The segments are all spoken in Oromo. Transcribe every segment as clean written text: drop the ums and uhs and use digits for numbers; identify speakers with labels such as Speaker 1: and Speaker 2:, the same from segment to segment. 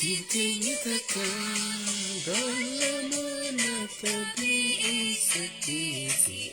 Speaker 1: تنتهي ضلنا طبيعي ستيسي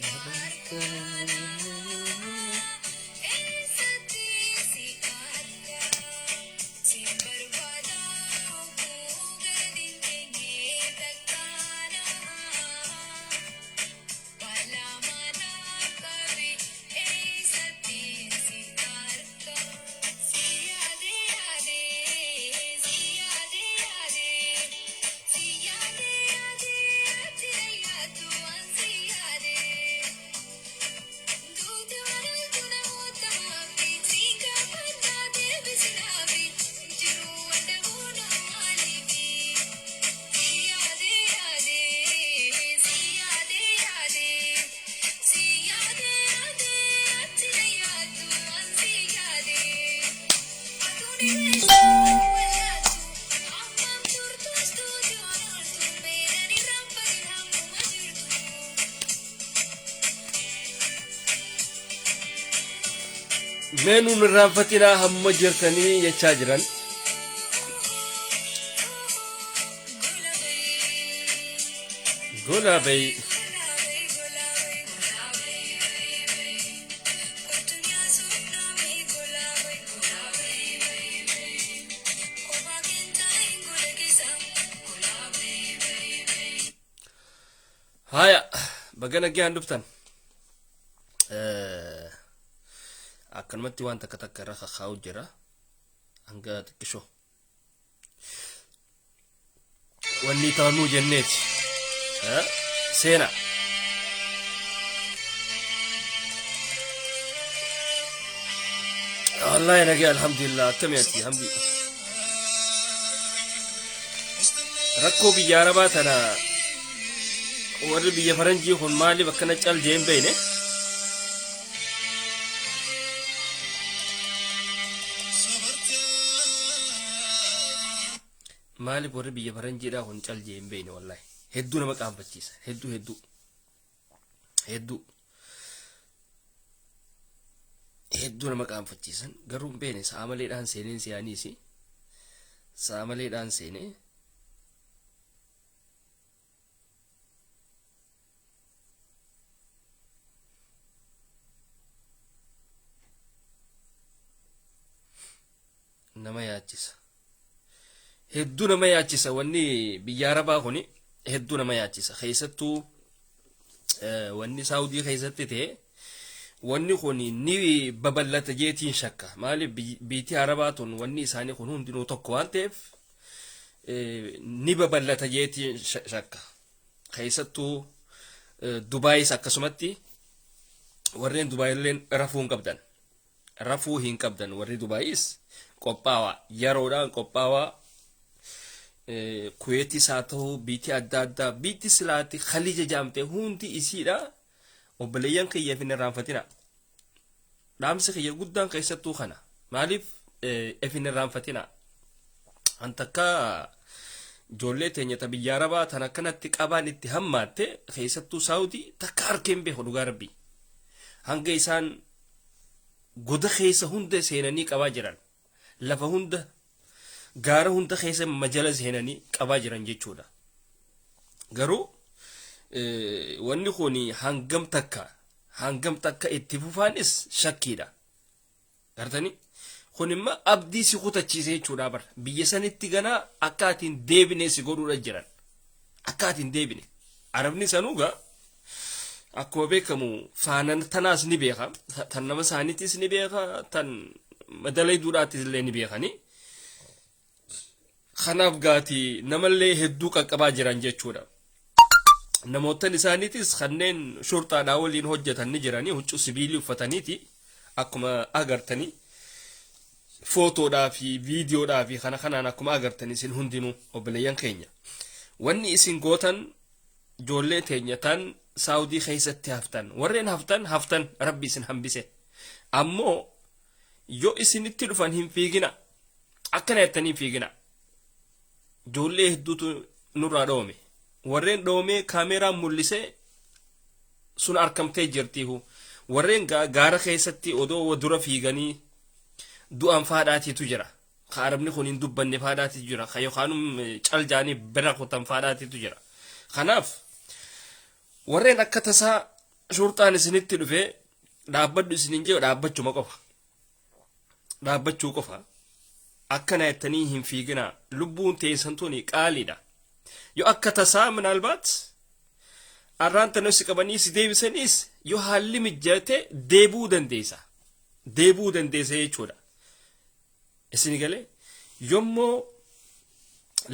Speaker 1: منو نرافاتنا هم جرتني يتشاجرن غلابي هايا بقنا جان دفتن akkanumatti waan takka takka irra kakkaa'u jira hanga xiqqisho wanni taanuu jenneeti seena wallahi nagee alhamdulillah akkamiyati hamdi rakkoo biyya arabaa tana warri biyya faranjii kun maaliif akkana cal jeen beeyne مالي بوري بيا فرنجي دا هون چل جيم بيني والله هدو نما قام بچيس هدو نما قام بچيسن غروم بيني ساملي دان سينين سياني سي ساملي دان سيني نما ياچيس هدو نما ياچيسا وني بيا ربا خوني هدو نما ياچيسا خيستو وني سعودي خيستي تي وني خوني ني ببلت جيتين شكا مالي بيتي عرباتون وني ساني خونون دينو توكوان تيف ني ببلت جيتين شكا خيستو دبي سكا سمتي ورين دبي لين رفون قبدن رفوهين قبدن وري دبيس قباوا يرودان قباوا كويتي ساتو بيتي أدادا بيتي سلاتي خليج جامته هونتي إسيرا وبليان كي يفين الرانفتنا رامس خي قدام كيستو خنا مالف يفين الرانفتنا أنتكا جولتين يتبي ياربا تناكنت تكابان اتهامات كيستو سعودي تكار كم به لغاربي هنگي سان قد خيس هند سيناني كواجران لفا هند غارا هند خيس مجلس هناني كواجران جيچودا غرو wanni khoni hangam takka itti fufaanis shakkiidha gartani khonimma abdii si kutachiisee jechuudha bar biyya sanitti ganaa akkaatiin deebine si godhuudha jiran akkaatiin deebine arabni sanuuga akkuma beekamu faanan tanaas ni beeka tan nama saanitis ni beeka tan madalay duudhaatis illee ni beekani kanaaf gaati namallee hedduu qaqqabaa jiran jechuudha namoota isaaniitis kanneen shurtaadhaa waliin hojjetan ni jiranii huccuu sibiilii uffataniiti akkuma agartanii footoodhaa fi viidiyoodhaa fi kana kanaan akkuma agartanii isin hundinuu obboleeyyan keenya wanni isin gootan ijoollee teenya tan saawudii keessatti haftan warreen haftan rabbi isin hambise ammoo yoo isinitti dhufan hin fiigina akkana jettanii fiigina ijoollee hedduutu nurraa dhoome warreen dhoome kaameraan mul'ise sun arkamtee jirtiihu warreen gaara keessatti odoo dura fiiganii du'an faadhaatiitu jira arabni kun hin dubbanne faadhaati jira ka yookaanum caljaanii bira kutan faadhaatitu jira kanaaf warreen akka tasaa shurxaan isinitti dhufe dhaabbadhu isinin jee dhaabbachuu qofa akkana jettanii hin fiigina lubbuun teessan tuni qaaliidha yoo akka tasaa minaalbaat arraanta nosi qabanii si deebisaniis yoo haalli mijjate deebuu dandeessa jechuudha isin galee yommoo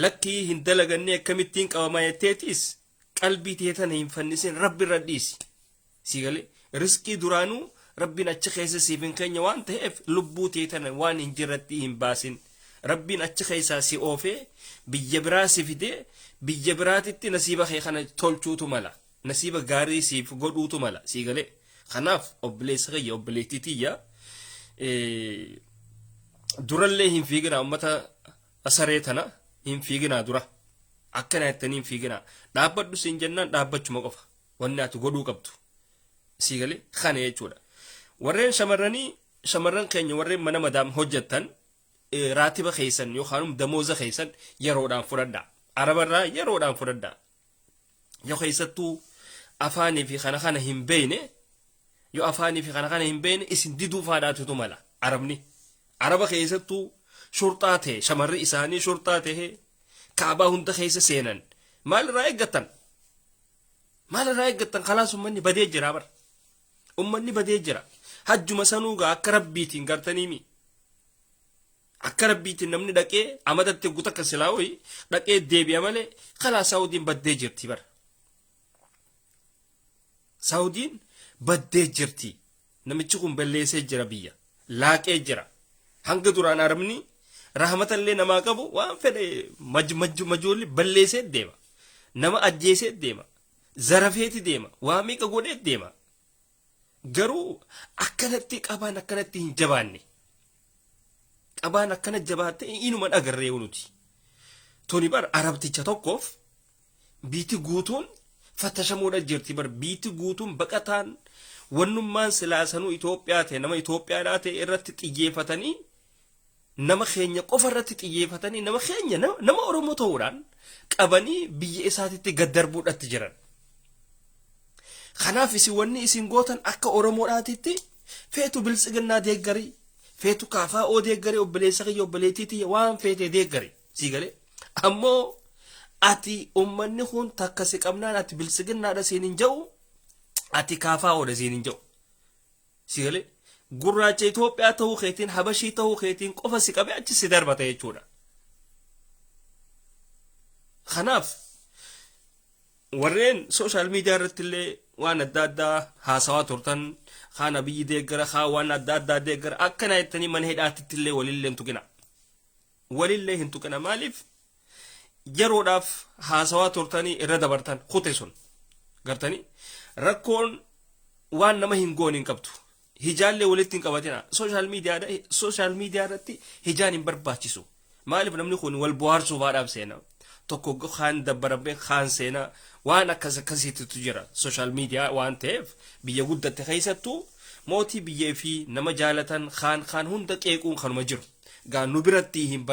Speaker 1: lakkii hin dalaganne akkamittiin qabama jetteetis qalbii teetan hin fannisin rabbi irra dhiisi si galee rizqii duraanuu rabbiin achi keessa siif hin keenya waan ta'eef lubbuu teetan waan hin jirratti hin baasin rabbiin achi keessaa si oofee biyya biraa si fidee biyya biraatitti nasiiba kee kana tolchuutu mala nasiiba gaarii siif godhuutu mala si galee kanaaf obboleessa kiyya obboleettii tiyya durallee hin fiigina ummata asaree tana hin fiigina dura akkana jettanii hin fiigina dhaabbadhu siin jennaan dhaabbachuma qofa wanni ati godhuu qabdu si galee kana jechuudha warreen shamarran keenya warreen mana madaam hojjettan raatiba keessan yookaan damooza keessan yeroodhaan fudhadhaa arabarraa yeroodhaan fudhadhaa yoo keessattuu afaanii fi kana hin beeyne yoo afaanii fi kana hin beeyne isin diduu faadhaatutu mala araba keessattuu shurxaa ta'e shamarri isaanii shurxaa ta'e kaabaa hunda keessa seenan maalirraa eeggattan kalaas ummanni badee jira bar ummanni badee jira hajjuma sanuugaa akka rabbiitiin gartaniimi akka rabbiitiin namni dhaqee amadatti guuta akka silaa hoyi dhaqee deebi'a malee kalaa saawudiin baddee jirti bar saawudiin baddee jirti namichi kun balleessee jira biyya laaqee jira hanga duraan arabni rahmatallee namaa qabu waan fedhe majoolli balleessee deema nama ajjeesee deema zarafeeti deema waa meeqa godhee deema garuu akkanatti qabaan akkanatti hin jabaanne qabaan akkana jabaatte inuma dhagarree nuti toni bar arabticha tokkoof biiti guutuun fattashamuudha jirti bar biiti guutuun baqataan wannummaan silaasanuu Itoophiyaa ta'e nama Itoophiyaadhaa ta'e irratti xiyyeeffatanii nama keenya qofa irratti xiyyeeffatanii nama keenya nama Oromoo ta'uudhaan qabanii biyya isaatitti gaddarbuudhaatti jiran kanaaf isin wanni isin gootan akka Oromoodhaatitti feetu biltsiginnaa deeggarii feetu kaafaa oo deeggarii obboleessa kiyya obboleettiitii waan feete deeggarii si galee ammoo ati ummanni kun takka si qabnaan ati biltsiginnaadha siin hin ja'u ati kaafaa oodha siin hin ja'u si galee gurraacha Itoophiyaa ta'uu keetiin habashii ta'uu keetiin qofa si qabee achi si darbata jechuudha kanaaf warreen sooshaal miidiyaa irratti illee waan adda addaa haasawaa turtan kana biyyi deeggara waan adda addaa deeggara akkana jettanii mana hidhaatitti illee walillee hin tuqina maaliif yeroodhaaf haasawaa turtanii irra dabartan kute sun gartanii rakkoon waan nama hin goon hin qabdu hijaallee walitti hin qabatina sooshaal miidiyaa irratti hijaan hin barbaachisu maaliif namni kun wal bohaarsuufaadhaaf seena tokko kaan dabbarabee kaan seena waan akkasiitu jira sooshaal miidiyaa waan ta'eef biyya guddatte keessattuu mootii biyyee fi nama jaalatan kaan hunda qeequun kanuma jiru gaa nu biratti hin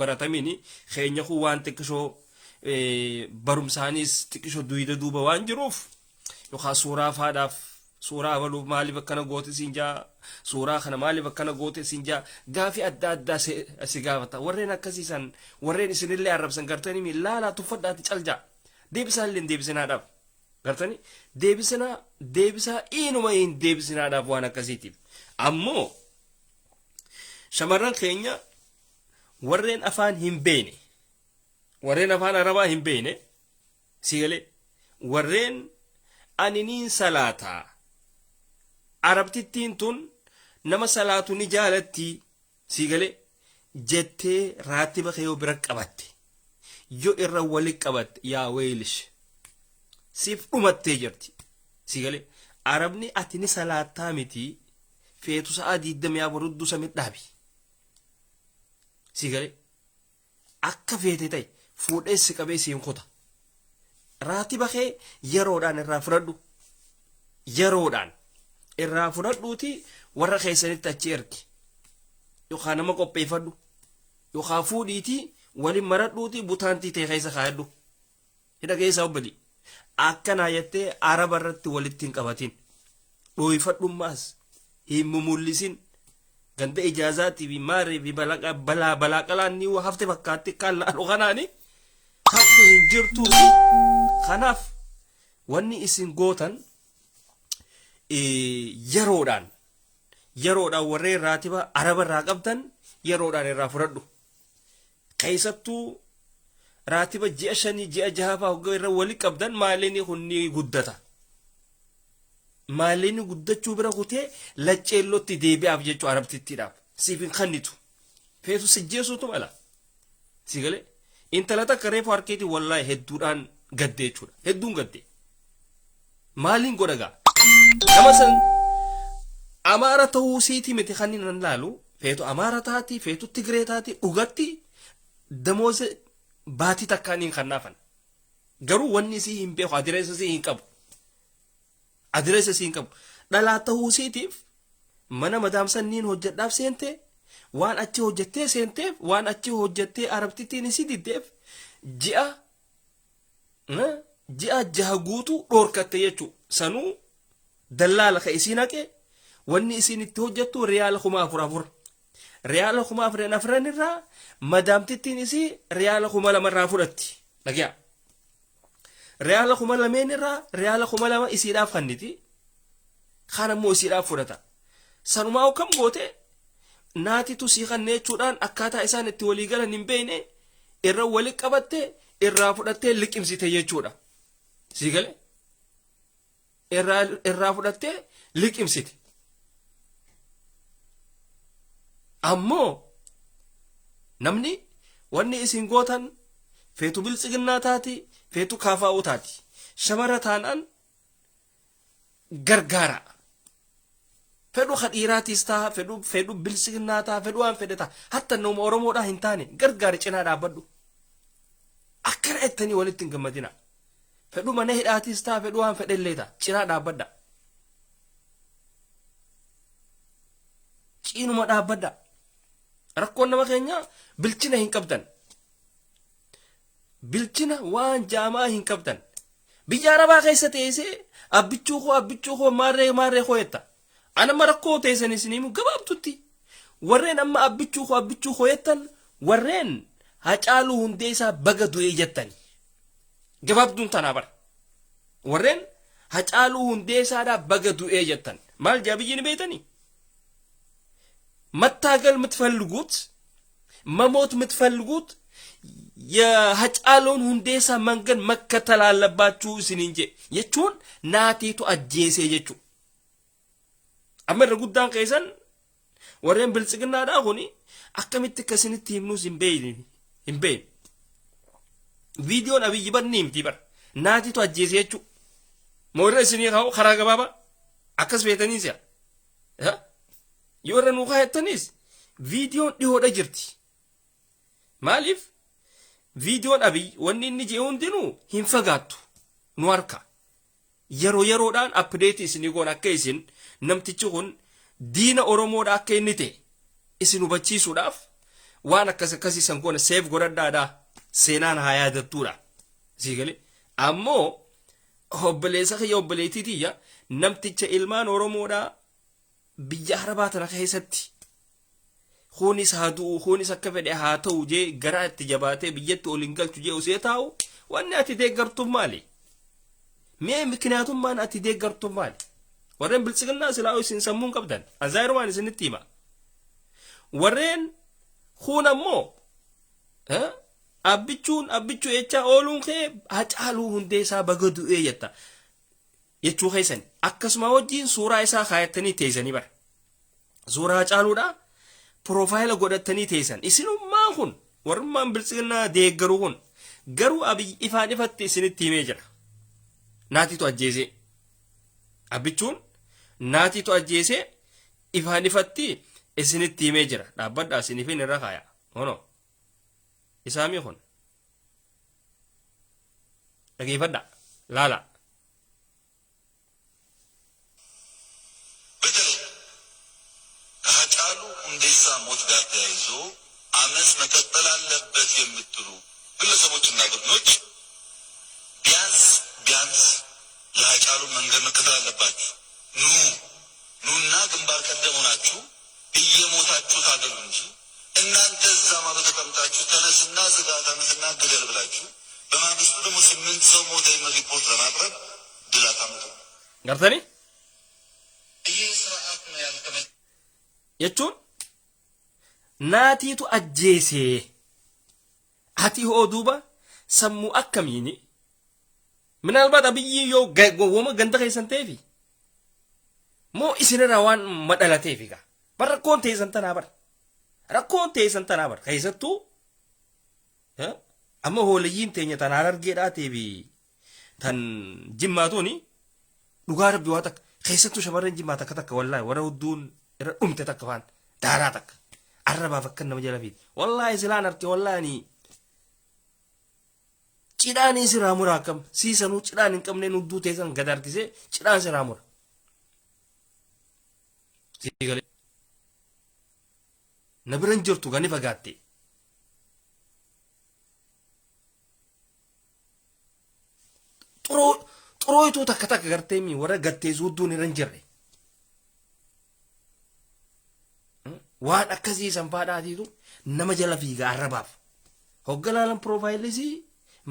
Speaker 1: baratamini keenya kun waan xiqqishoo barumsaanis xiqqishoo duyda duuba waan jiruuf yookaan suuraa faadhaaf suuraa abaluuf maaliif akkana goote siin jaa suuraa kana maaliif akkana goote siin jaa gaafii adda addaa si gaafata warreen akkasiisan warreen isinillee arrabsan gartanii laalaa tuffadhaati caljaa deebisaallee deebisinaadhaaf gartanii deebisaa inuma hin deebisinaadhaaf waan akkasiitiif ammoo shamarran keenya warreen afaan hin beene warreen afaan arabaa hin beene si galee warreen aniniin salaataa arabtittiin tun nama salaatu ni jaalatti si galee jettee raatiba kee bira qabatte yoo irra wali qabatte yaa weelish siif dhumattee jirti si galee arabni ati ni salaataa miti feetu sa'a 20 baruddu samit dhaabi si galee akka feete ta'e fuudhee si qabee siin kuta raatiba kee yeroodhaan irraa fudhadhuuti warra keessanitti achi ergi yookaan nama qopheeffadhu yookaan fuudhiitii waliin maradhuutii butaantii ta'e keessa kaayadhu hidha keessa obbali akkanaa jettee araba irratti walitti hin qabatin dhooyfadhummaas hin mumullisin ganda ijaazaatii fi maarii fi balaa qalaan ni hafte fakkaatti kan laalu kanaani hafte hin jirtuu kanaaf wanni isin gootan yeroodhaan warreen raatiba araba irraa qabdan yeroodhaan irraa fudhadhu keessattuu raatiba ji'a 5 ji'a 6 fa'aa hoggaa irra wali qabdan maalleenii kunni guddata maalleenii guddachuu bira kutee lacceellootti deebi'aaf jechuu arabtittiidhaaf siif hin kannitu feetu sijjeessuutu mala si galee intala takka reefu harkeetii wallaahi hedduudhaan gadde jechuudha hedduun gadde maaliin godhagaa nama san amaara ta'uu siitii miti kan inni nan laalu feetu amaara taati feetu tigree taati dhugatti damooze baatii takkaaniin kan naafan garuu wanni isii hin beeku adireessa isii hin qabu dhalaa ta'uu siitiif mana madaamsanniin hojjedhaaf seente waan achi hojjettee seenteef waan achi hojjettee arabtittiin isii diddeef ji'a 6 guutuu dhoorkatte jechuu sanuu dallaala ka isii naqe wanni isiin itti hojjettu riyaala 4,000 riyaala 4,000 irraa madaamtittiin isii riyaala 2,000 irraa fudhatti dhagaa riyaala 2,000 irraa riyaala 2,000 isiidhaaf kanniti kaan ammoo isiidhaaf fudhata sanumaa kam goote naatitu sii kannee jechuudhaan akkaataa isaan itti walii galan hin beekne irra wali qabatte irraa fudhattee liqimsite jechuudha sii gale irraa fudhattee liqimsite ammoo namni wanni isin gootan feetu biltsiginnaa taati feetu kaafaa'uu taati shamara taanaan gargaara fedhu khadhiiraatiis taa fedhu biltsiginnaa taa fedhu waan fedhe taa hatta nama oromoodhaa hin taane gargaari cinaa dhaabbadhu akkana ettanii walitti hin gammadina fedhu mana hidhaatiis taa fedhu waan fedhe illee taa cinaa dhaabbadha ciinuma dhaabbadha rakkoon nama keenya bilchina hin qabdan bilchina waan jaamaa hin qabdan biyya arabaa keessa teessee abbichuu koo maarree koo jetta anama rakkoo teessan isiniimu gabaabtutti warreen amma abbichuu koo jettan warreen Hacaaluu Hundeessaa baga du'ee jettan gabaabduun tanaa bara warreen Hacaaluu Hundeessaadhaa baga du'ee jettan maal jaabiyyiin beetanii መታገል የምትፈልጉት መሞት የምትፈልጉት የሀጫሉን ሁንዴሳ መንገድ መከተል አለባችሁ ሲን እንጂ የቹን ናቲቱ አጄሴ የቹ አመረ ጉዳን ከይሰን ወሬን ብልጽግና ዳሁኒ አከሚት ከስንት ይምኑ ዝምቤይ ቪዲዮን አብይ በኒም ቲበር ናቲቱ አጄሴ የቹ ሞረስኒ ካው خራገባባ አከስ ቤተኒሲያ yoo ranu kaayattanis viidiyoon dhihoodha jirti maaliif viidiyoon abiy wanni inni jee hundinuu hin fagaattu nu harka yeroodhaan update isinii goon akka isin namtichi kun diina oromoodha akka inni ta'e isin hubachiisuudhaaf waan akkasiisan goona seef godhadhaadhaa seenaan haa yaadattuudha sii galee ammoo obboleessa kiyya obboleettiitiyya namticha ilmaan oromoodhaa biyya arabaa tana keessatti kunis akka fedhe haa ta'u jee garaa itti jabaatee biyyatti olin galchu jee usee taa'u wanni ati deeggartuuf maali mee mikniyaatummaan ati deeggartuuf maali warreen biltsiginnaa silaa isin sammuun qabdan azaayirumaan isinitti hima warreen kun ammoo abbichuu jechaa ooluun kee Hacaaluu Hundeessaa baga du'ee jetta jechuu keessan akkasuma wajjiin suuraa isaa kaayattanii teessanii bara suuraa Hacaaluudha profaayila godhattanii teessan isinummaan kun warrummaan biltsiginnaa deeggaru kun garuu abiy ifaan ifatti isinitti himee jira naatitu ajjeesee abbichuun naatitu ajjeesee ifaan ifatti isinitti himee jira dhaabbadhaa isinifin irra kaaya hono isaamii kun dhageeffadhaa laala
Speaker 2: Hacaaluu Hundeessaa moot አመፅ መቀጠል አለበት የምትሉ ግለሰቦችና ቡድኖች ቢያንስ የሃጫሉ መንገድ መከተል አለባችሁ። ኑና ግንባር ቀደም ሆናችሁ እየሞታችሁ ታገሉ እንጂ እናንተ እዛ ማዶ ተቀምጣችሁ ተነስና ዝጋ፣ ተነስና ግደል ብላችሁ በማግስቱ ደግሞ 8 ሰው ሞተ የሚል ሪፖርት ለማቅረብ ድል አታምጡ።
Speaker 1: ገርተኒ
Speaker 2: ይህ ስርዓት ነው ያልተመ
Speaker 1: jechuun naatiitu ajjeesee ati hoo duuba sammuu akkamiini minaalbaat abiyyi yoo gowwoma ganda keessan ta'eefi moo isinirraa waan madhalateefi gaa bar rakkoon teessan tanaa bar keessattuu amma hooliyyiin teenya tan Harargeedhaa teefi tan jimmaatuuni dhugaa rabbi waa takka keessattuu shamarran jimmaa takka wallaahi warra hudduun irra dhumte takka waan daaraa takka arrabaaf akka nama jala fiiti wallaahi silaan arte wallaahi cidhaan siraa muraa akkam siisanuu cidhaan hin qabneen hudduu teessan gad harkisee cidhaan siraa mura siigalee na biran jirtu gani fagaatte xurooyituu takka garteemi warra gatteessu hudduun irra hin jirre waan akkasii sanfaadhaatiitu nama jala fiiga arrabaaf hogganaalan proofaayilisii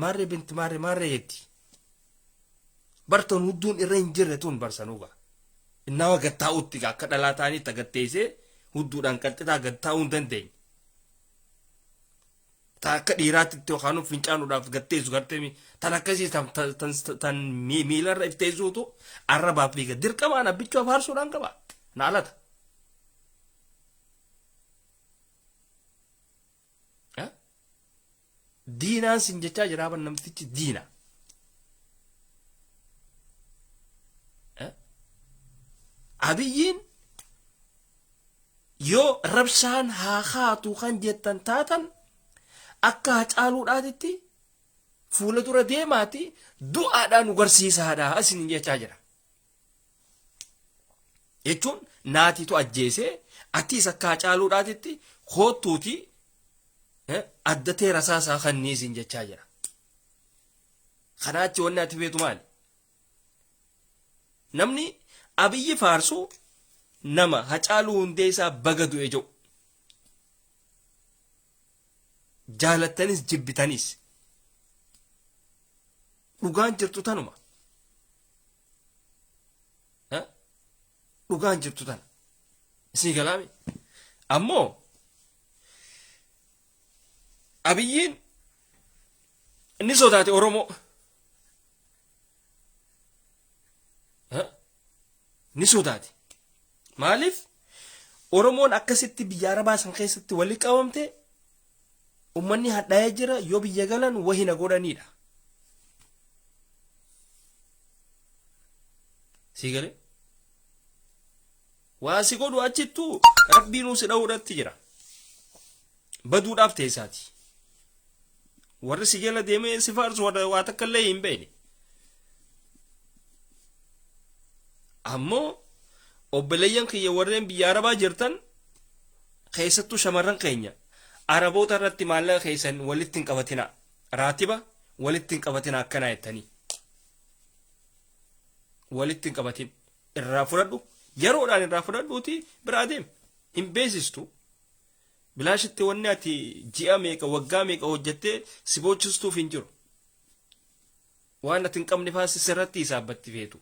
Speaker 1: maarree binti maarree jetti bartoon hudduun irra hin jirre tun barsanuuga innawa gattaa'utti akka dhalaa ta'anitti agatteessee hudduudhaan qalxitaa gattaa'uu hin dandeenye ta akka dhiiraatti yookaan fincaanuudhaaf gatteessu garteemi tan akkasii tan miilarra ifteessuutu arrabaaf fiiga dirqamaan abbichuu afaarsuudhaan qaba naalata. diinaan sin jechaa jiraaban namtichi diina abiyyiin yoo rabshaan haa haatu kan jettan taatan akka Hacaaluudhaatitti fuula dura deemaati du'aadhaan ugarsiisaadha asin jechaa jira jechuun naatiitu ajjeesee atiis akka Hacaaluudhaatitti hoottuuti addatee rasaasaa kanniisin jechaa jira kanaachi wanni ati beetu maali namni abiyyi faarsuu nama Hacaaluu Hundeessaa baga du'e jedhu jaalattanis jibbitanis dhugaan jirtu tanuma dhugaan jirtu tana isii galaami ammoo abiyyiin inni sodaate Oromoo ni sodaate maaliif Oromoon akkasitti biyya Arabaa san keessatti walitti qabamte ummanni hadhaa'ee jira yoo biyya galan wahina godhanidha sigale waa si godhu achittu rabbiinuu si dha'uudhatti jira baduudhaaf teessaati warri si jala deemee si faarsu waa takka illee hin beekne ammoo obboleeyyan kiyya warreen biyya Arabaa jirtan keessattuu shamarran keenya Araboota irratti maallaqa keessan walitti hin qabatina raatiba walitti hin qabatina akkanaa jettanii walitti hin qabatin irraa fudhadhu yeroodhaan irraa fudhadhuuti biraa deem hin beesistu bilaashitti wanni ati ji'a meeqa waggaa meeqa hojjettee si boochistuuf hin jiru waan ati hin qabne faa sirratti hisaabbatti feetu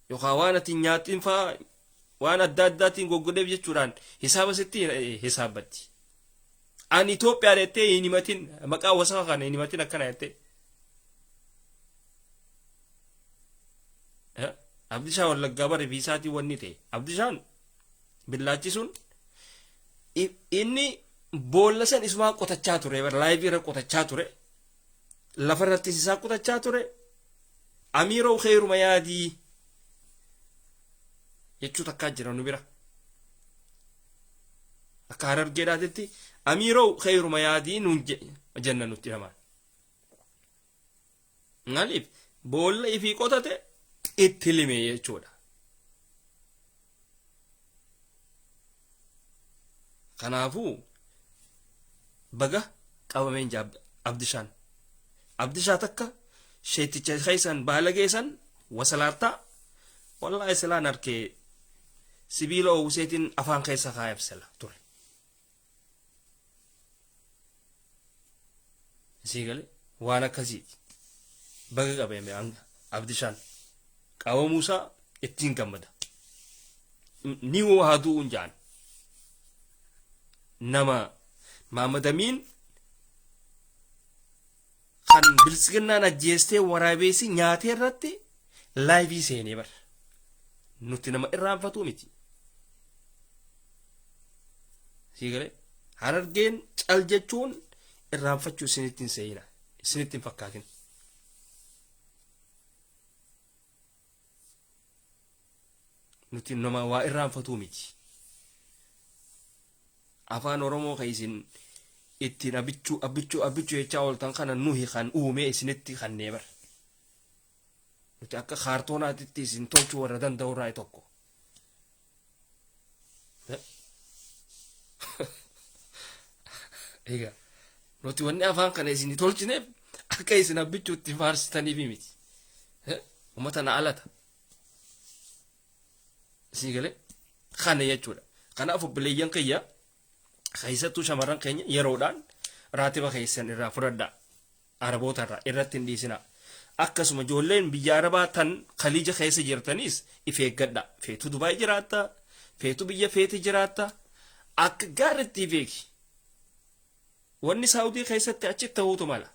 Speaker 1: yookaan waan ati nyaatiin faa waan adda addaatiin goggodeef jechuudhaan hisaaba sitti hisaabbatti ani Itoophiyaa jettee hin himatin maqaa wasaqa kana hin himatin akkana jettee Abdishaan Wallaggaa bare viisaatii wanni ta'e Abdishaan billaachi sun inni boolla san isumaa qotachaa ture laayivii irra qotachaa ture lafa irrattis isaa qotachaa ture amiiroo xeeruma yaadii jechuu takkaa jira nu bira akka Harargeedhaatitti amiiroo xeeruma yaadii nuun jenna nutti namaan maaliif boolla ifii qotate itti lime jechuudha kanaafuu baga qabameen abdishaan abdishaa takka sheeticha keessan baala geessan wasalaattaa wallahi silaan arkee sibiila uwwiseetiin afaan keessa kaayabsela ture sigale waan akkasiiti baga qabeeme abdishaan qabamuusaa ittiin gammada ni waa du'uun jaan nama maamadamiin kan bilisiginnaan ajjeestee waraabeessi nyaatee irratti laayivii seenee bar nuti nama irraanfatuu miti sigale harargeen cal jechuun irraanfachuu isinittiin seeyina isinittiin fakkaatin nuti nama waa irraanfatuu miti afaan oromoo ka isin ittiin abbichuu jechaa ooltan kana nuhi kan uumee isinitti kannee bar nuti akka kaartoonaatitti isin tolchuu warra danda'urraa tokko egaa nuti wanni afaan kana isin tolchineef akka isin abbichuutti faarsitaniif miti ummata na alata sigale kana jechuudha kanaaf obboleeyyan kiyya keessattuu shamarran keenya yeroodhaan raatiba keessan irraa fudhadhaa araboota irratti hin dhiisina akkasuma ijoolleen biyya arabaa tan khaliija keessa jirtanis if eeggadha feetu dubaay jiraatta feetu biyya feeti jiraatta akka gaaritti beeki wanni saawudii keessatti achi ta'uutu mala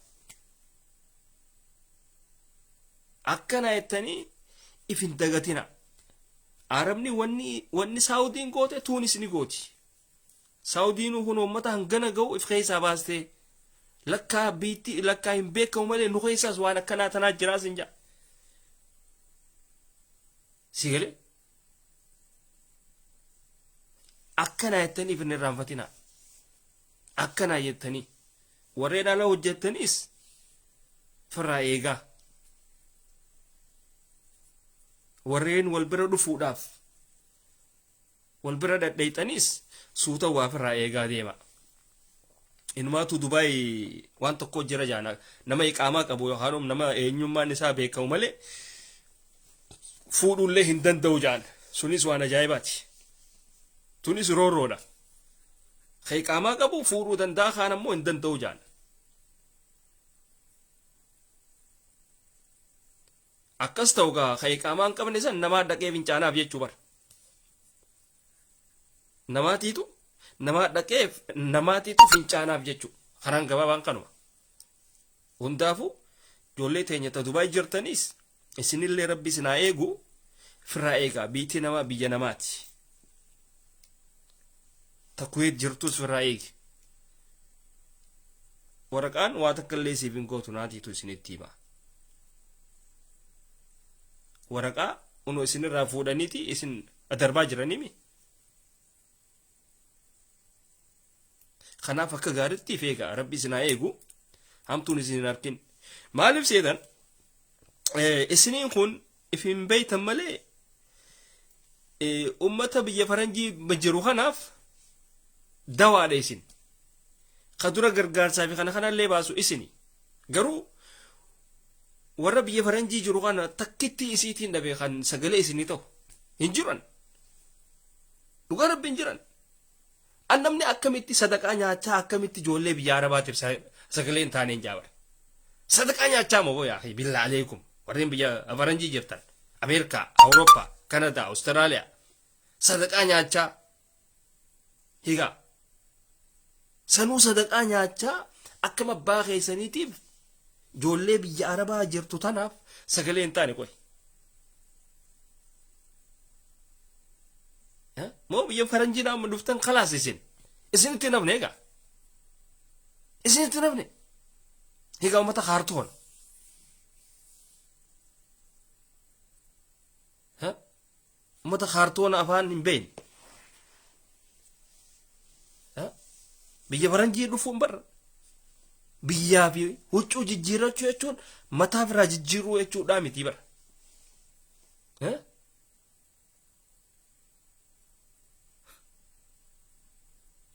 Speaker 1: akkana jettanii if hin dagatina arabni wanni saawudiin goote tuunis ni gooti saawudiin kun ummata hangana ga'u if keessaa baastee lakkaa biitti lakkaa hin beekamu malee nu keessaas waan akkanaa tanaa jiraas hin jaa sigale akkanaa jettaniif hin irraanfatina akkanaa jettanii warreen ala hojjettanis firraa eegaa warreen wal bira dhufuudhaaf wal bira dhadheeyxanis suuta waa firraa eegaa deema inumaatu dubaay waan tokko jira jaana nama iqaamaa qabu yookaan nama eenyummaan isaa beekamu malee fuudhullee hin danda'u jaan sunis waan ajaa'ibaati tunis roorroodha ka iqaamaa qabu fuudhuu danda'a kaan ammoo hin danda'u jaan akkas ta'u gaa ka iqaamaa hin qabne san namaa dhaqee fincaanaaf jechuu bar namaatiitu fincaanaaf jechuu kanaan gabaabaan kanuma hundaafu ijoollee teenya ta dubaay jirtanis isinillee rabbi isinaa eegu firraa eegaa biitii namaa biyya namaati ta kuweet jirtus firraa eegi waraqaan waa takka illee siif hin gootu naatiitu isinitti hima waraqaa unu isinirraa fuudhaniiti isin darbaa jiranimi kanaaf akka gaaritti feega rabbi isinaa eegu hamtuun isin hin arkin maaliif seetan isiniin kun if hin beeytan malee ummata biyya faranjii jiru kanaaf dawaadha isin ka dura gargaarsaa fi kana kanallee baasu isini garuu warra biyya faranjii jiru kana takkitti isiitiin dhabe kan sagalee isinii ta'u hin jiran dhugaa rabbi hin jiran an namni akkamitti sadaqaa nyaachaa akkamitti ijoollee biyya arabaatiif sagalee hin taaneen jaabar sadaqaa nyaachaa moo yaa billaa aleekum warreen biyya faranjii jirtan ameerikaa awurooppaa kanadaa awustiraaliyaa sadaqaa nyaachaa higaa sanuu sadaqaa nyaachaa akkam abbaa keessaniitiif ijoollee biyya arabaa jirtu tanaaf sagalee hin taane qoy moo biyya faranjii naamma dhuftan khalaas isinitti nafne egaa isinitti nafne higaa ummata kaartoon ummata kaartoon afaan hin beeyne biyya faranjii dhufuun barra biyyaa fi huccuu jijjiirachuu jechuun mataaf irraa jijjiiruu jechuudhaa miti bara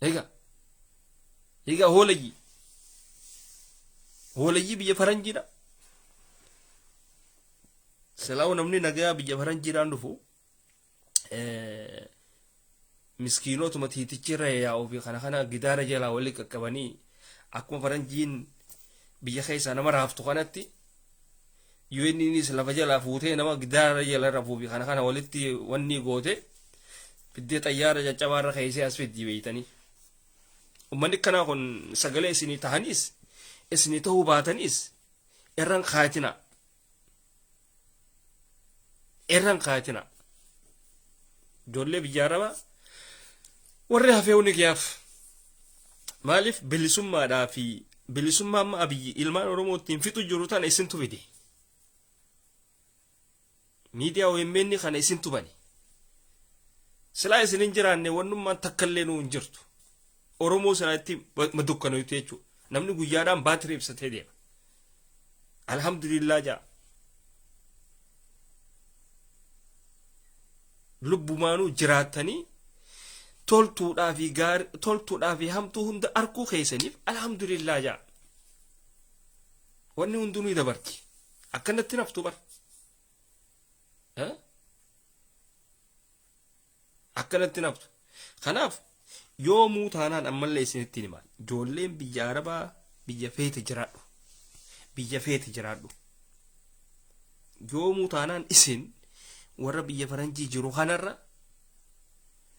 Speaker 1: egaa egaa hoolayyi biyya faranjiidha silaa namni nagaa biyya faranjiidhaan dhufu miskiinotuma tiitichirra yaa'uu fi kana gidaara jalaa walitti qaqqabanii akkuma faranjiin biyya keessaa nama raaftu kanatti yoo innis lafa jalaa fuutee nama gidaara jala rafuu fi kana walitti wanni goote fiddee xayyaara caccabaarra keessee as fiddi beeytanii. Ummanni kanaa kun sagalee isinii tahaniis isinii tahuu baataniis irraan kaayatina. Ijoollee biyya arabaa warri hafee hundi kiyaaf maaliif bilisummaadhaa fi bilisummaa amma abiyyi ilmaan oromoo ittiin fixu jiru tana isintu fide. Miidiyaa OMN kana isintu bane. Silaa isin hin jiraanne wannummaan takkallee nuu hin jirtu. Oromoo sanaatti madukkanoytu jechuudha. Namni guyyaadhaan baatirii ibsatee deema. Alhamdulillah jaa. Lubbumaanuu jiraatanii toltuudhaa fi hamtuu hunda arkuu keessaniif alhamdulillah jaa. Wanni hundinuu dabarti. Akkanatti naftu bara. Akkanatti naftu. Kanaaf yoo muu taanaan ammallee isinitti hima. Ijoolleen biyya arabaa biyya feete jiraadhu. Yoo muu taanaan isin warra biyya faranjii jiru kanarra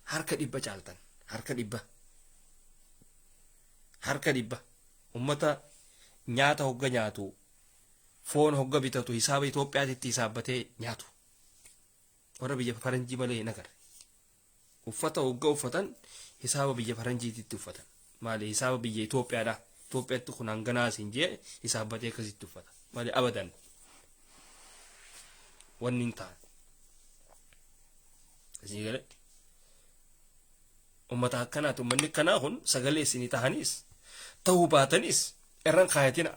Speaker 1: harka 100 caaltan. Harka 100. Ummata nyaata hogga nyaatu foon hogga bitatu hisaaba Itoophiyaatti hisaabbatee nyaatu. Warra biyya faranjii malee hin agarre. Uffata hogga uffatan hisaaba biyya faranjiitti uffatan. Maali hisaaba biyya Itoophiyaadha. Itoophiyaatti kun hanganaa isin jee hisaabbatee akkasitti uffata. Maali abadan. Wanni hin taane. Asii galee. Ummata akkanaati ummanni kanaa kun sagalee isinii tahaniis tahuu baatanis irraan kaayatina.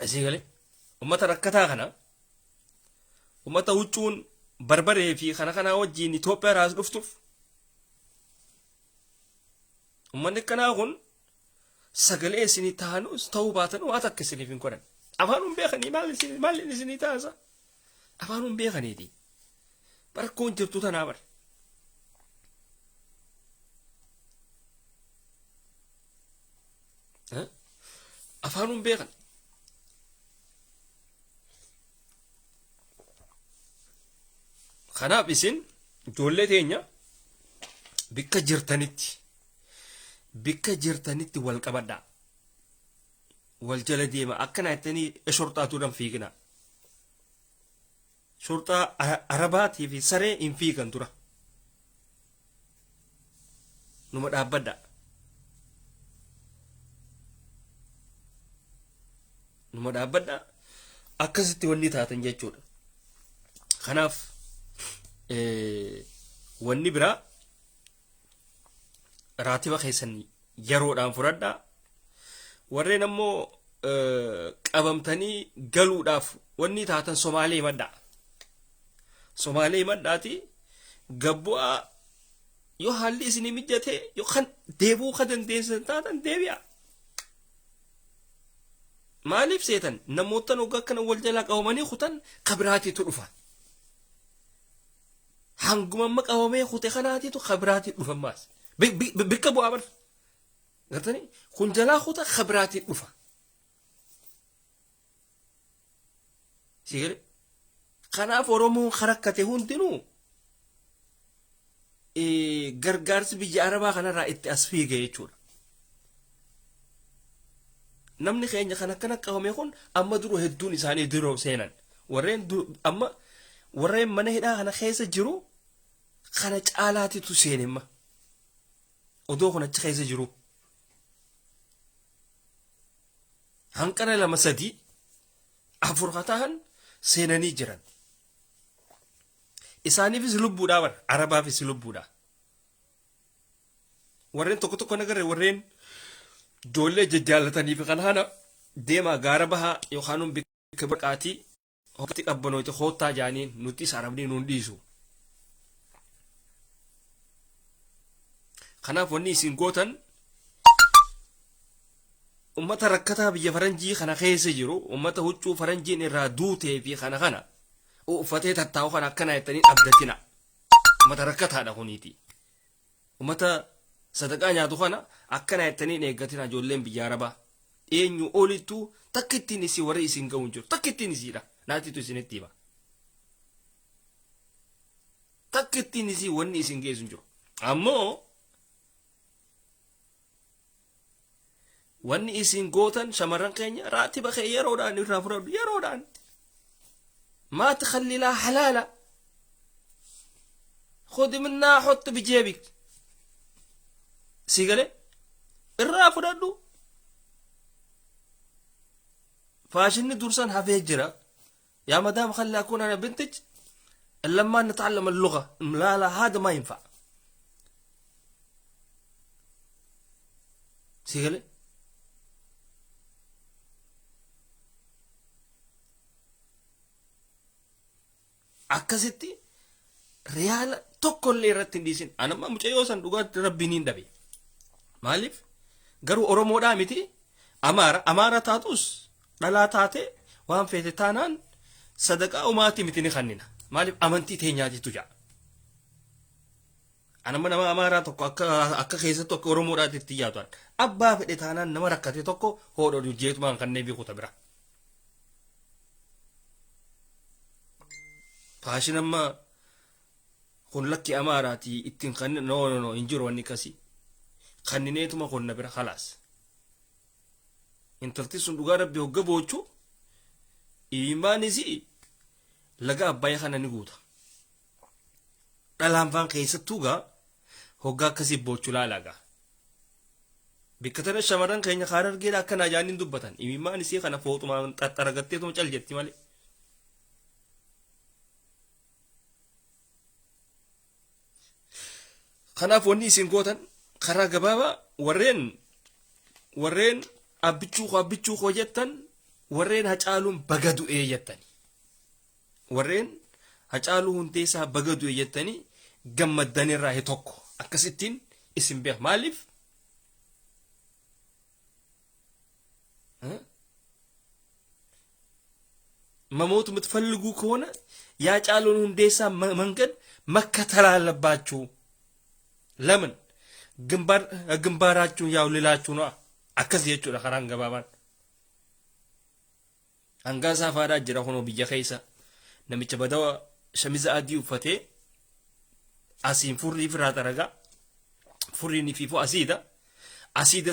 Speaker 1: Asii galee. Ummata rakkataa kana ummata huccuun barbaree fi kana wajjiin Itoophiyaa raas dhuftuuf ummanni kanaa kun sagalee isinii tahanus tahuu baatan waan akka isiniif hin godhan. Afaanuun beekanii maal isinii taasa? Afaanuun beekaniiti. Barkoon jirtu tanaa bar. Afaanuun beekan. Kanaaf isin ijoollee teenya bikka jirtanitti wal qabadhaa. Wal jala deema akkana jettanii shorxaatuudhaan fiigina. Shorxaa arabaatii fi saree hin fiigan dura. Numa dhaabbadha. Akkasitti wanni taatan jechuudha. Kanaaf wanni biraa raatiba keessan yeroodhaan fudhadhaa. Warreen ammoo qabamtanii galuudhaaf wanni taatan Somaalee maddaa. Somaalee maddaati gabbu'aa yoo haalli isinii mijjate yookaan deebuu ka dandeessan taatan deebi'a. Maaliif seetan namoota hoggaa akkana wal jalaa qabamanii kutan kabiraatiitu dhufa. Hanguma amma qabamee kute kanaatiitu kabiraatii dhufan maas. Bikka bu'aa bar. Gartanii kun jalaa kuta kabiraatii dhufa. Sigale. Kanaaf Oromoon karakkate hundinuu gargaarsi biyya Arabaa kanarraa itti as fiige jechuudha. Namni keenya kan akkana qabame kun amma duru hedduun isaanii duroo seenan. Warreen mana hidhaa kana keessa jiru kana caalaatitu seenemma. Odoo kun achi keessa jiru. Hanqara 2 3 4 ta'an seenanii jiran. Isaaniifis lubbuudhaa bar Arabaafis lubbuudhaa. Warreen tokko nagarre warreen ijoollee jajjaalatanii fi kana deemaa gaara bahaa yookaan bikka baqaatii hokkatti qabbanooti hoottaa jaaniin nuti Arabni nuun dhiisu. kanaaf wanni isin gootan ummata rakkataa biyya faranjii kana keessa jiru ummata huccuu faranjiin irraa duutee fi kana uffatee tattaa'u kana akkana jettanii abdatina ummata rakkataadha kuniiti ummata sadaqaa nyaatu kana akkana jettanii eeggatina ijoolleen biyya arabaa eenyu olitu takka ittiin isii warri isin ga'u hin jiru takka ittiin isiidha naatitu isinitti hima takka ittiin isii wanni isin geessu hin jiru ammoo wanni isin gootan shamarran keenya raatiba kee yeroodhaan irraa fudhadhu yeroodhaan ما تخلي لها حلالة خذ منها حط بجيبك سيقلي الرافض أدو فاشني درسان هفجرة يا مدام خلي أكون أنا بنتج لما نتعلم اللغة لا لا هذا ما ينفع سيقلي akkasitti riyaala tokkollee irratti hin dhiisin anamma mucayyoo san dhugaatti rabbiin hin dhabe maaliif garuu oromoodhaa miti amaara taatus dhalaa taate waan feete taanaan sadaqaa umaati miti ni kannina maaliif amantii teenyaatitu jaa anamma nama amaaraa tokko akka keessattu akka oromoodhaatti itti yaatuan abbaa fedhe taanaan nama rakkate tokko hoodho jeetumaan kanneen beekuta bira فاشن أما خن لك أماراتي إتين خن نو إنجر واني كسي خنينيتو ما خن نبرة خلاص إن تلتسون دوغارة بيوغبوچو إيماني زي لغا أبايا خانا نيغوتا دالام فان كيسا توغا هوغا كسي بوچو لا لغا بكتنا شمران كينيا خارر جيرا كنا جانين دوبتان إيماني سي خانا فوتو ما ترغتي تو مچال جتي مالي kanaaf wanni isin gootan karaa gabaabaa warreen abbichuu koo jettan warreen hacaaluun baga du'ee jettani warreen hacaaluu hundeessaa baga du'ee jettanii gammaddanirraa he tokko akkasittiin isin beek maaliif መሞት የምትፈልጉ ከሆነ ያጫሉን ሁንዴሳ መንገድ መከተል አለባችሁ ለምን ግንባራችሁን ያው ልላችሁ ነው አከዝ የቹ ለኸራን ገባባን አንጋሳ ፋዳ ጅራ ሆኖ ብየ ከይሳ ነምቸ በደው ሸሚዝ አዲው ፈቴ አሲን ፉሪ ፍራ ተረጋ ፉሪኒ ፊፎ አሲዳ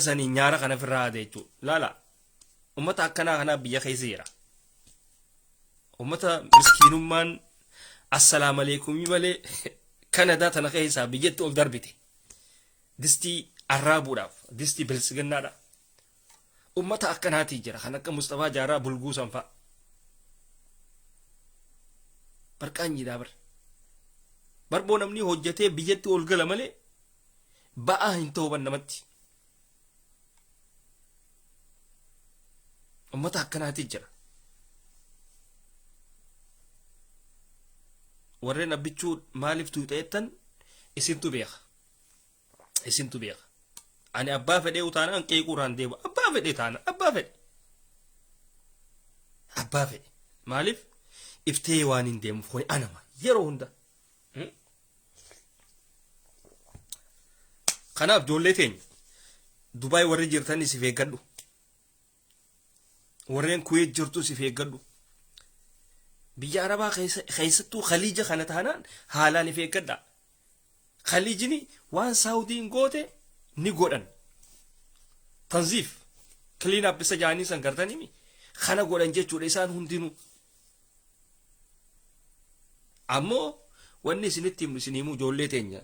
Speaker 1: ሰኒ ኛራ ከነ ፍራ አደቹ ላላ ኡመታ አከና ከና ብየ ከይሲራ ኡመታ ምስኪኑማን አሰላሙ አለይኩም ይበለ ከነዳ ተነከይሳ ብየት ኦል ደርቢቲ ድስቲ አራቡዳፍ ድስቲ ብልጽግናዳ ኡመታ አከናቲ ጅራ ከነቀ ሙስጠፋ ጃራ ቡልጉ ሰንፋ በርቃኝ ዳብር በርቦ ነምኒ ሆጀቴ ብየት ኦል ገለመለ ባአ እንቶ በነመቲ ኡመታ አከናቲ ጅራ warreen abbichuu maaliif tuuxeettan isintu beeka ani abbaa fedhee utaanaan qeequuraan deema abbaa fedhee taana abbaa fedhe maaliif iftee waan hin deemuuf hoy anama yeroo hunda kanaaf ijoollee teenya dubaay warri jirtan isif eeggadhu warreen kuweet jirtu isif eeggadhu biyya arabaa keessattuu khaliija kana taanaan haalaan if eeggadha khaliijni waan saawudiin goote ni godhan tanziif clean up isa jaanii san gartanii kana godhan jechuudha isaan hundinuu ammoo wanni isinitti isinimu ijoollee teenya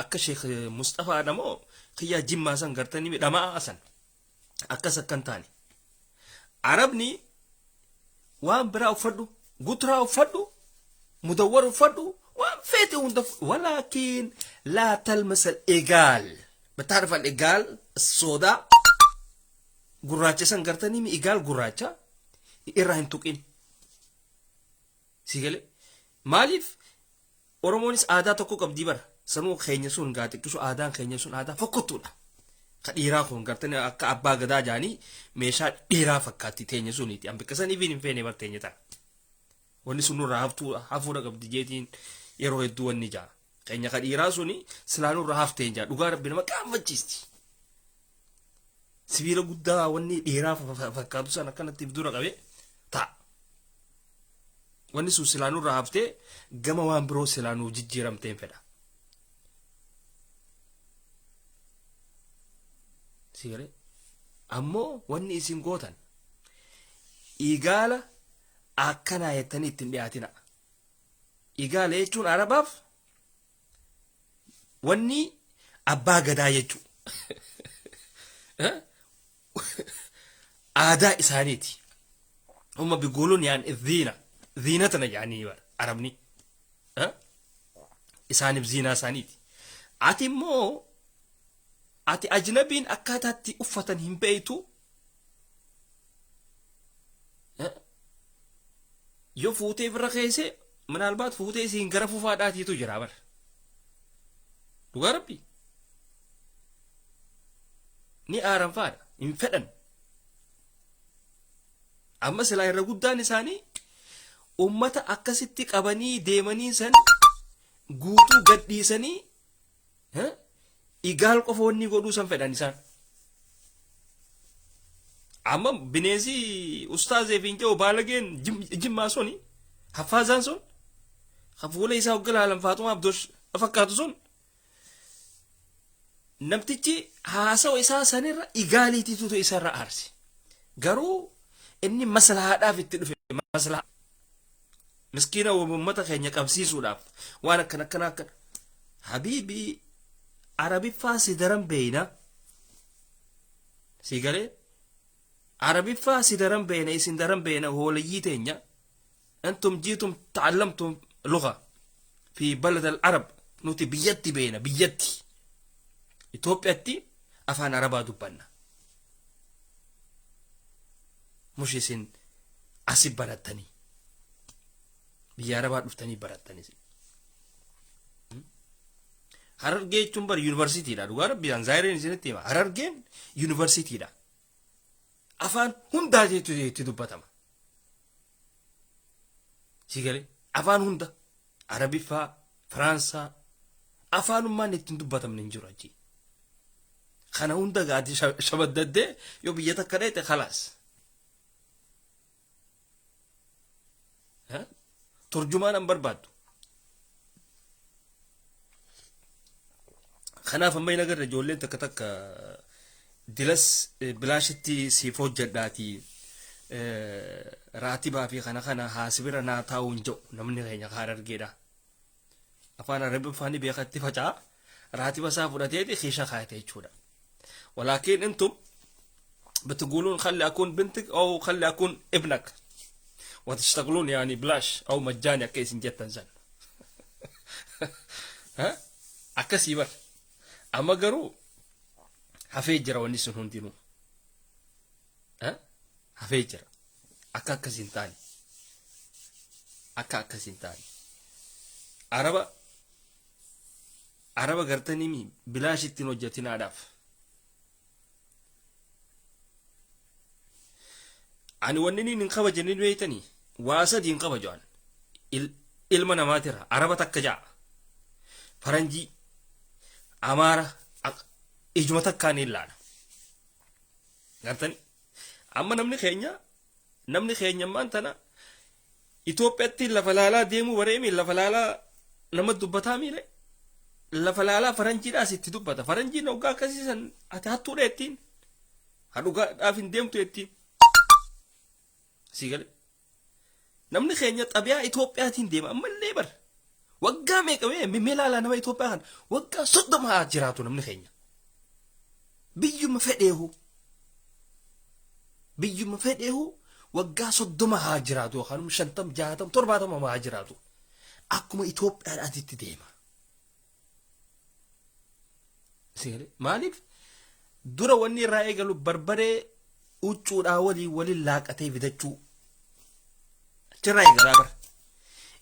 Speaker 1: akka sheekh Mustafaa namoo kiyyaa jimmaa san gartanii dhamaa san akkas akkan taane arabni waan biraa uffadhu قطرة وفدو مدور وفدو وفيتي ولكن لا تلمس الإيجال بتعرف الإيجال السوداء قراجة سنقرتني من إيجال قراجة إيراهن توكين سيقلي ماليف أورمونيس آداتكو قبدي بر sanuu keenya sun gaa xiqqisu aadaan keenya sun aadaa fokkottuudha ka dhiiraa kun gartanii akka abbaa gadaa jaanii meeshaa dhiiraa fakkaatti teenya suniiti an bikkasan ifiin hin feene barteenya ta'a wanni sun nurraa hafuudha qabdi jeetiin yeroo hedduu wanni jaa keenya ka dhiiraa suni silaa nurraa hafteen jaa dhugaa rabbi nama qaanfachiisti sibiila guddaa wanni dhiiraa fakkaatu san akkanatti dura qabe ta'a wanni sun silaa nurraa haftee gama waan biroo silaa nuu jijjiiramteen fedha sigare ammoo wanni isin gootan igaala akkanaa jettanii ittiin dhiyaatina igaala jechuun arabaaf wanni abbaa gadaa jechuu aadaa isaaniiti umma biguluun yaan ziinatana yaanii arabni isaaniif ziinaa isaaniiti ati immoo ati ajnabiin akkaataatti uffatan hin beeytu yoo fuutee bira keesse minaalbaat fuutee isiin gara fufaadhaatiitu jira bar dhugaa rabbi ni aaranfaadha hin fedhan amma silaa irra guddaan isaanii ummata akkasitti qabanii deemanii san guutuu gadhiisanii igaal qofa wanni godhuu san fedhan isaan amma bineensi ustaazee fi injoo baalageen jimmaa suni hafaazaan sun hafuula isaa hoggalaalan faatumaa abdosh fakkaatu sun namtichi haasawa isaa sanirra igaaliitiitutu isarra aarsi garuu inni maslahaadhaaf itti dhufe maslaha miskiina uummata keenya qabsiisuudhaaf waan akkana habiibii arabiffaa si daran beeyna si galee arabiffaa si daran beeyna isin daran beeyna hoolayyii teenya antum jiitum ta'allamtum lugha fi balad al-arab nuti biyyatti beeyna biyyatti Itoophiyaatti afaan arabaa dubbanna mush isin asi barattanii biyya arabaa dhuftanii barattanii Harargee jechuun bar yuunivarsiitiidha dhugaa rabbiyaan zaayireen isinitti hima Harargeen yuunivarsiitiidha afaan hundaa jeetti dubbatama sigale afaan hunda arabiffaa faransaa afaanummaan ittiin dubbatamne hin jiru achi kana hunda gaati shabaddadee yoo biyya takka dheete khalaas turjumaan an barbaaddu kanaaf amma hin agarre ijoolleen takka dilas bilaashitti siif hojjedhaati raatibaa fi kana haasibira naa taa'uu hin jedhu namni keenya Harargeedha afaan arabiffaan beekatti facaa raatiba isaa fudhateeti keesha kaayate jechuudha ولكن انتم بتقولون خلي اكون بنتك او خلي اكون ابنك وتشتغلون يعني بلاش او مجاني كيس جدا زن ها اكسي بر اما قرو حفيجر ونسون هندينو ها حفيجر اكا سنتاني اكا سنتاني عربا قرتني مي بلاش التنوجتنا عداف ani wannini nin qaba jennin beeytanii waa sadii hin qaba jo'an ilma namaatirra araba takka ja'a faranjii amaara ijuma takkaan illaana gartani amma namni keenya ammaan tana Itoophiyaatti lafa laalaa deemuu bareemi lafa laalaa nama dubbataa miire lafa laalaa faranjiidhaas itti dubbata faranjiin hoggaa akkasiisan ati hattuudha jettiin hadhugaadhaaf hin deemtu jettiin sigale namni keenya xabiyaa Itoophiyaatiin deema ammallee bar waggaa meeqamee mimeelaalaa nama Itoophiyaa kan waggaa 30 jiraatu namni keenya biyyuma fedheehu waggaa 30 jiraatu yookaan 50 60 70 jiraatu akkuma Itoophiyaadhaatitti deema sigale maaliif dura wanni irraa eegalu barbaree uccuudhaa waliin laaqatee fidachuu achirraa eegalaa bar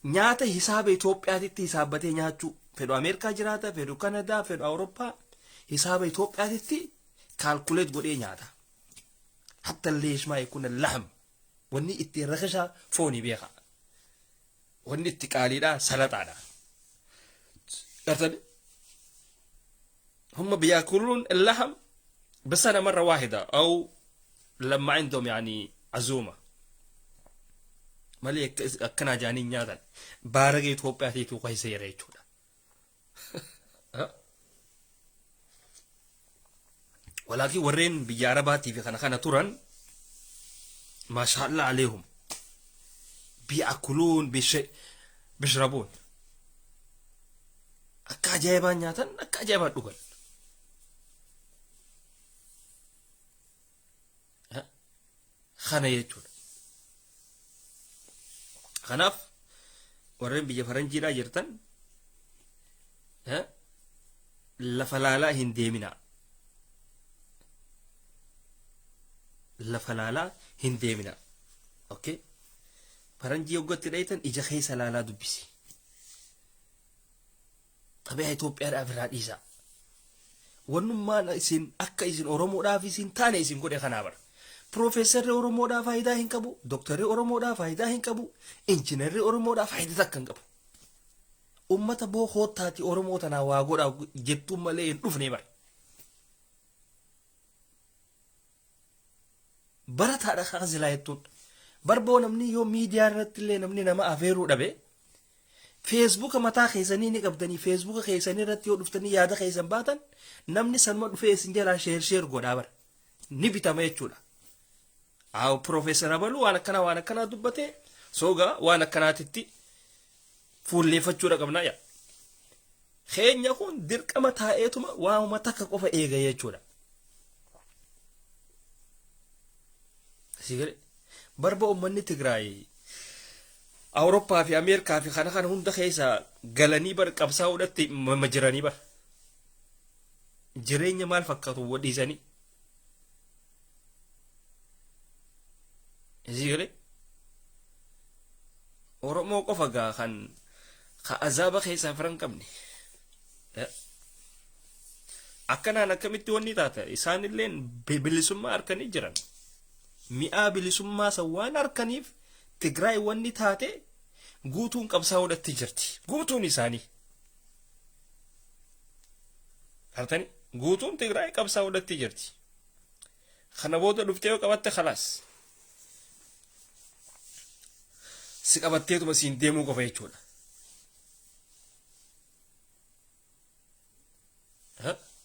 Speaker 1: nyaata hisaaba Itoophiyaatitti hisaabbatee nyaachuu fedhu Ameerikaa jiraata fedhu Kanadaa fedhu Awurooppaa hisaaba Itoophiyaatitti kaalkuleet godhee nyaata hatta leeshmaa yakuna lahm wanni itti rakashaa foonii beeka wanni itti qaaliidha salaxaadha gartani هم بياكلون اللحم بسنة مرة واحدة أو لما عندهم يعني عزومة مالي كنا جانين نيادا بارغي توبا تيتو كوي سيريتو ولكن ورين بيارباتي في خنا توران ما شاء الله عليهم بياكلون بيشربون أكا جايبا نياتا أكا جايبا دوغل خنا يجون خناف ورين بيجا فرنجي لا جرتن لفلالا هنديمنا لفلالا هنديمنا اوكي فرنجي يوغت دايتن اجا خيس لالا دبسي طبيعي توبيا افراد ايزا ونما اسين اكا اسين اورومو دافي سين تاني اسين كودي خنابر Professor Oromoo da faayidaa hin qabu, Doctor Oromoo da faayidaa hin qabu, Engineer Oromoo da faayidaa takka hin qabu. Ummata boo hootaati Oromoo tanaa waa godhaa jettuun malee hin dhufne bara. Barataadha kaazilaa jettuun. Barboo namni yoo miidiyaa irratti illee namni nama afeeruu dhabe. Facebook mataa keessanii ni qabdanii Facebook keessanii irratti yoo dhuftanii yaada keessan baatan namni sanuma dhufee isin jalaa share godhaa bara. Ni bitama jechuudha. أو بروفيسور أبلو وأنا كنا دبته سوغا وأنا كنا تتي فول لي فتشورا قبنا يا خين يكون درك ما تايتما وما تكاكو فإيجا يجورا سيغري بربو أمني تقراي أوروبا في أمريكا في خان هم دخيسا غلاني بر قبسا ودتي مجراني بر جرين مال فكاتو وديزاني زيغري Oromoo qofa gaa kan azaaba keessa afran qabne akkanaan akkamitti wanni taata isaanilleen bilisummaa harkanii jiran mi'aa bilisummaa san waan harkaniif Tigraay wanni taate guutuun qabsaa'uudhatti jirti guutuun isaanii hartani guutuun Tigraay qabsaa'uudhatti jirti kana booda dhuftee yoo qabatte khalaas si qabatteetuma siin deemuu qofa jechuudha.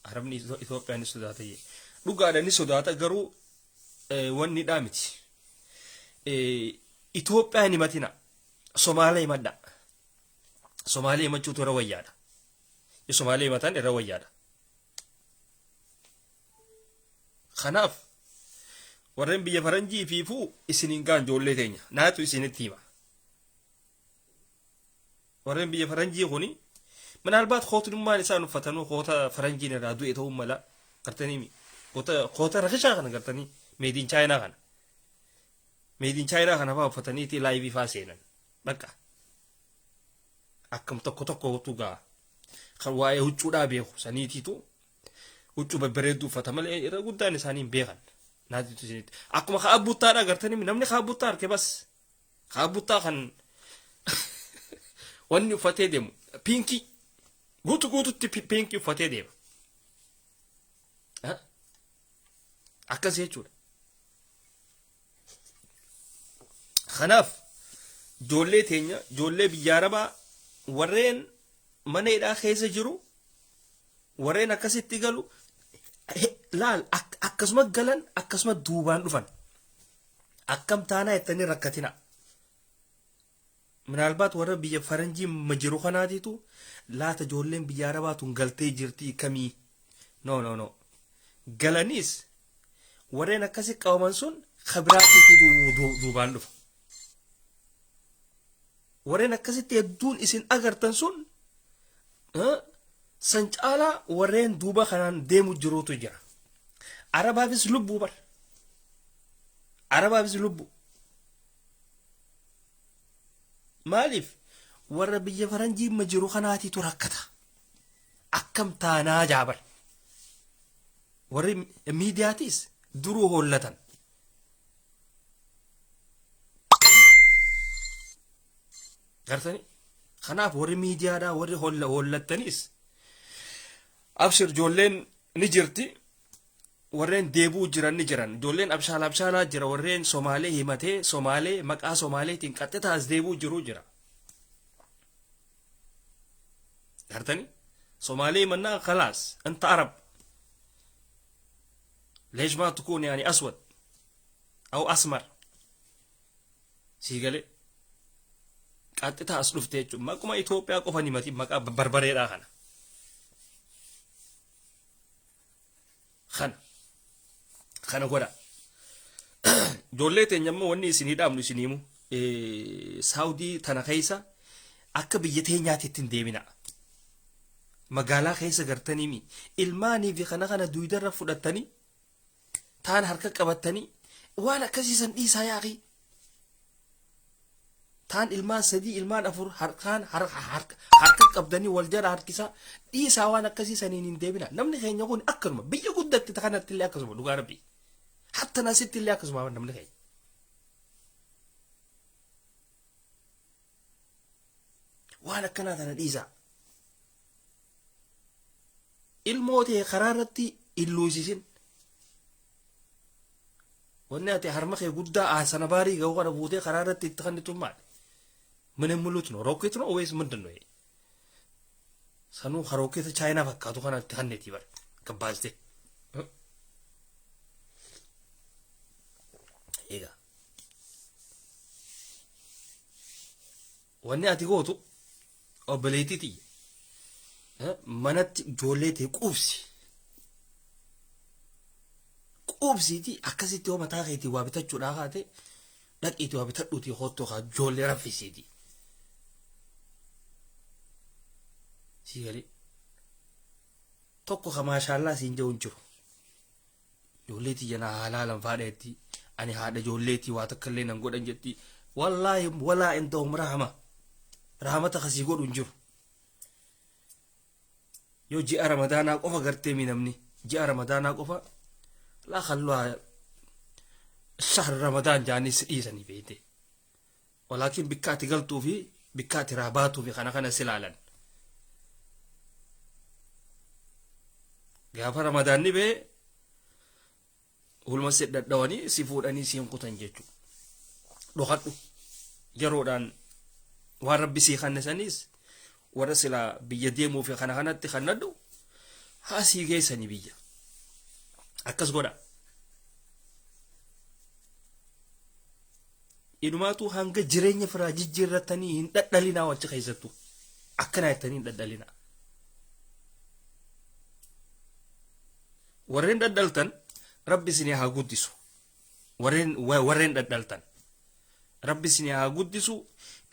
Speaker 1: Arabni Itoophiyaa ni sodaata jee. Dhugaadha ni sodaata garuu wanni dhaa miti. Itoophiyaa ni matina. Somaalee himadha. Somaalee himachuutu irra wayyaadha. Somaalee himatan irra wayyaadha. Kanaaf warreen biyya faranjii fiifuu isiniin gaan ijoollee teenya naatu isinitti hima. warreen biyya faranjii kuni manaalbaat khootummaan isaan uffatanu khoota faranjiin irraa du'e ta'uu mala gartanii khoota rakishaa kana gartanii made in China kana faa uffatanii ti live faa seenan bakka akkam tokko tugaa kan waa'ee huccuudhaa beeku saniitiitu huccuu babbareedduu uffata malee irra guddaan isaanii hin beekan naatiitu isinitti akkuma ka'abbuttaadha gartanii namni ka'abbuttaa harke bas ka'abbuttaa kan wanni uffatee deemu pinki guututti pinki uffatee deema akkas jechuudha. Kanaaf ijoollee teenya ijoollee biyya arabaa warreen mana hidhaa keessa jiru warreen akkasitti galu laal akkasuma galan akkasuma duubaan dhufan akkam taanaa jettanii rakkatina. Manaalbaat warra biyya faranjii majiru kanaatiitu laata ijoolleen biyya arabaatuun galtee jirti kamii no galaniis warreen akkasi qabaman sun khabiraatiitu duubaan dhufa warreen akkasitti hedduun isin agartan sun san caalaa warreen duuba kanaan deemu jiruutu jira arabaafis lubbuu bar arabaafis lubbuu maaliif warra biyya faranjii majiru kanaatitu rakkata akkam taanaa jaabar warri miidiyaatis duruu hollatan gartani kanaaf warri miidiyaadhaa warri hollattanis abshir ijoolleen ni jirti warreen deebuu jiran ni jiran ijoolleen abshaalaa jira warreen somaalee himatee somaalee maqaa somaaleetiin qaxxitaas deebuu jiru jira gartani somaalee mannaa khalaas anta arab ليش ما تكون يعني أسود أو أسمر سيقالي قاعدتها أصلف تيجو ما كما إثيوبيا قفاني ماتي ما بربري راخنا خنا قولا جوليت نيامو وني سيني دامنو سينيمو سعودي تانا خيسا أكا بيتي نياتي تنديمنا مقالا خيسا قرتني مي إلماني في خنا دويدر فودتني تان harka qabatani waan akkasiisan dhiisaa yaaqi taan ilmaan sadii ilmaan afur harka qabdani wal jara harkisa dhiisaa waan akkasiisaniin hin deebina namni keenya kun akkanuma biyya guddatti kanatti illee akkasuma dhugaa rabbi hatta nasitti illee akkasuma namni keenya waan akkanaa tana dhiisaa ilmootee karaa irratti illuusisin wanni ati harmaqee guddaa sana baarii ga'uu kana buutee karaa irratti itti kannitu maal mana mul'utno rookeetno owees mindin noye sanuu rookeeta chaayinaa fakkaatu kana itti kanneetii bar gabbaaste egaa wanni ati gootu obboleettii manatti ijoollee ta'e quubsi quubsiiti akkasitti yoo mataa keetii waa bitachuudhaa kaate dhaqiitii waa bitadhuutii hottoo kaa ijoollee raffisiiti siigalee tokko ka maashaallaa siin jedhu hin jiru ijoolleetii janaa haalaalan faadheetti ani haadha ijoolleetii waa takka illee nan godhan jetti wallaahi walaa indahum rahmata kasii godhu hin jiru yoo ji'a ramadaanaa qofa gartee mi namni ji'a ramadaanaa qofa لا خلوها شهر رمضان جاني سئيسني بيتي ولكن بكاتي قلتو في بكاتي راباتو في خنا سلالا قافا رمضان نبي والمسجد الدواني سيفود أني سيم قطن جيتو لغتو جرودان ورب سيخان سنيس ورسلا بيديمو في خنا تخندو هاسي جيسني بيجا akkas godha inumaatu hanga jireenya firaa jijjiirratanii hin dhadhalinaa wachi keessattu akkana jettanii hin dhadhalinaa warreen dhadhaltan rabbi isinii haa guddisu warreen dhadhaltan rabbi isinii haa guddisu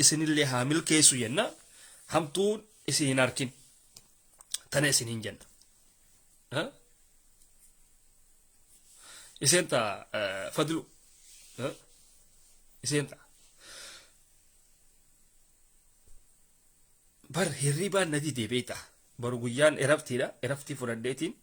Speaker 1: isinillee haa milkeessu jenna hamtuun isin hin arkin tana isin hin jenna isenta fadlu isenta bar hirribaan nadi deebeeta bar guyyaan eraftiidha eraftii fudhadheetiin